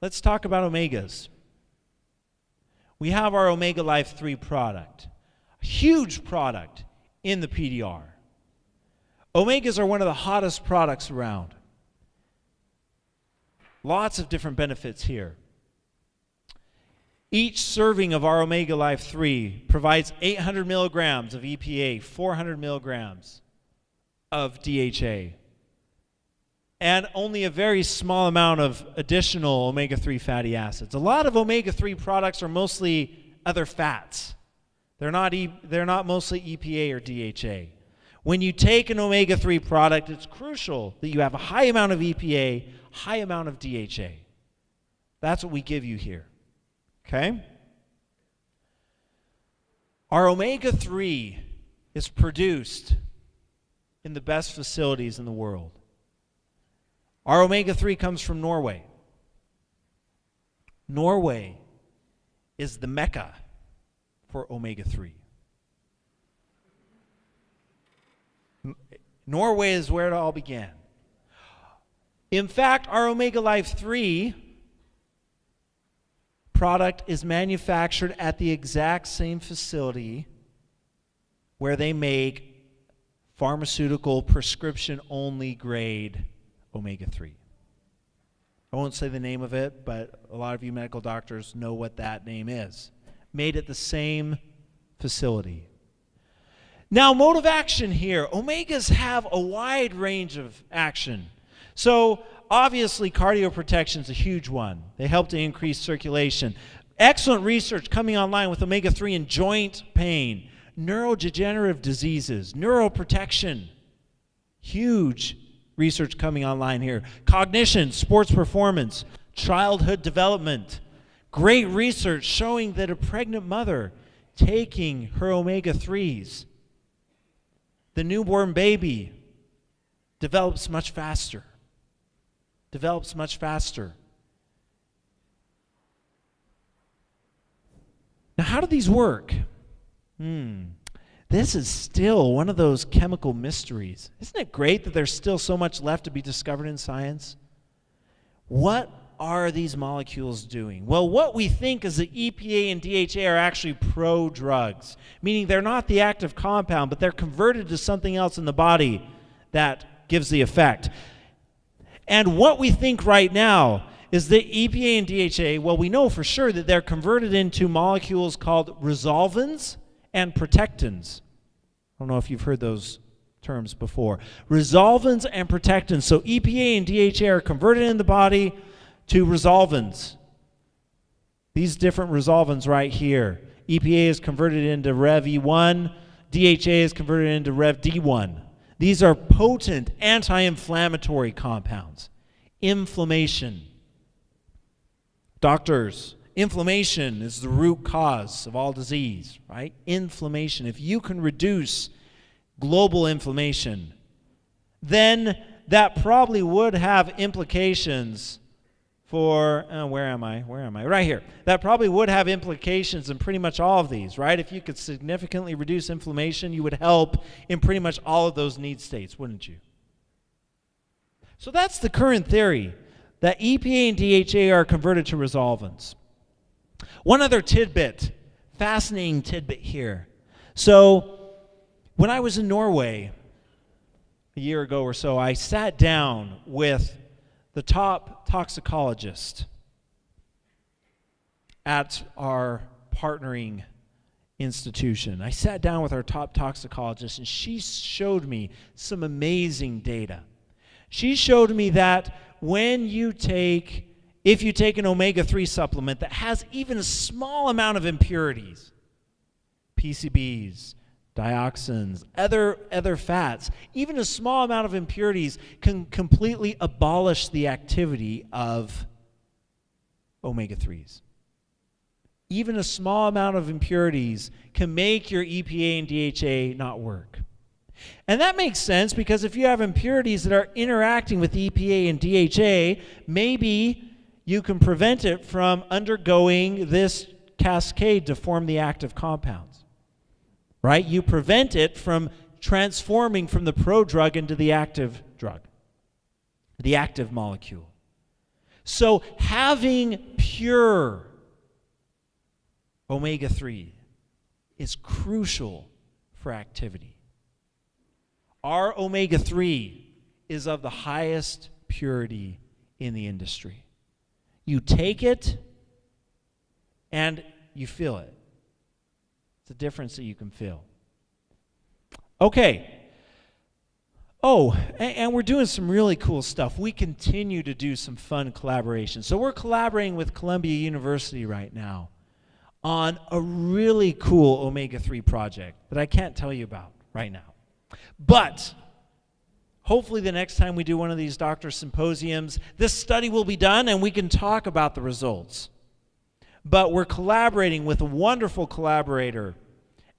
Let's talk about omegas. We have our Omega Life 3 product, a huge product in the PDR. Omegas are one of the hottest products around. Lots of different benefits here. Each serving of our Omega Life 3 provides 800 milligrams of EPA, 400 milligrams of DHA, and only a very small amount of additional omega-3 fatty acids. A lot of omega-3 products are mostly other fats. They're not mostly EPA or DHA. When you take an omega-3 product, it's crucial that you have a high amount of EPA, high amount of DHA. That's what we give you here. Okay? Our omega-3 is produced in the best facilities in the world. Our omega-3 comes from Norway. Norway is the mecca for omega-3. Norway is where it all began. In fact, our Omega Life 3 product is manufactured at the exact same facility where they make pharmaceutical prescription-only grade omega-3. I won't say the name of it, but a lot of you medical doctors know what that name is. Made at the same facility. Now, mode of action here. Omegas have a wide range of action. So, obviously, cardioprotection is a huge one. They help to increase circulation. Excellent research coming online with omega-3 in joint pain, neurodegenerative diseases, neuroprotection. Huge research coming online here. Cognition, sports performance, childhood development. Great research showing that a pregnant mother taking her omega-3s, the newborn baby develops much faster. Develops much faster. Now, how do these work? This is still one of those chemical mysteries. Isn't it great that there's still so much left to be discovered in science? What are these molecules doing? Well, what we think is that EPA and DHA are actually prodrugs, meaning they're not the active compound, but they're converted to something else in the body that gives the effect. And what we think right now is that EPA and DHA, well, we know for sure that they're converted into molecules called resolvins and protectins. I don't know if you've heard those terms before. Resolvins and protectins. So EPA and DHA are converted in the body to resolvins. These different resolvins right here. EPA is converted into Rev E1. DHA is converted into Rev D1. These are potent anti-inflammatory compounds. Inflammation. Doctors, inflammation is the root cause of all disease, right? Inflammation. If you can reduce global inflammation, then that probably would have implications for, where am I? Right here. That probably would have implications in pretty much all of these, right? If you could significantly reduce inflammation, you would help in pretty much all of those need states, wouldn't you? So that's the current theory, that EPA and DHA are converted to resolvins. One other tidbit, fascinating tidbit here. So when I was in Norway a year ago or so, I sat down with the top toxicologist at our partnering institution. I sat down with our top toxicologist, and she showed me some amazing data. She showed me that if you take an omega-3 supplement that has even a small amount of impurities, PCBs, dioxins, other fats, even a small amount of impurities can completely abolish the activity of omega-3s. Even a small amount of impurities can make your EPA and DHA not work. And that makes sense because if you have impurities that are interacting with EPA and DHA, maybe you can prevent it from undergoing this cascade to form the active compounds. Right? You prevent it from transforming from the prodrug into the active drug, the active molecule. So having pure omega-3 is crucial for activity. Our omega-3 is of the highest purity in the industry. You take it and you feel it. It's a difference that you can feel. Okay. Oh, and we're doing some really cool stuff. We continue to do some fun collaboration. So we're collaborating with Columbia University right now on a really cool omega-3 project that I can't tell you about right now. But hopefully the next time we do one of these doctor symposiums, this study will be done and we can talk about the results. But we're collaborating with a wonderful collaborator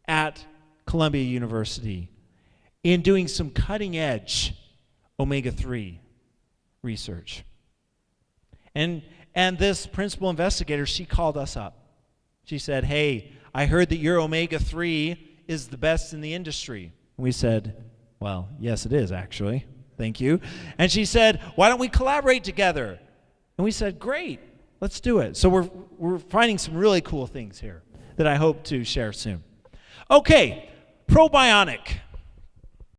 at Columbia University in doing some cutting-edge omega-3 research. And this principal investigator, she called us up. She said, hey, I heard that your omega-3 is the best in the industry. And we said, well, yes, it is, actually. Thank you. And she said, why don't we collaborate together? And we said, great, let's do it. So we're finding some really cool things here that I hope to share soon. Okay, probionic.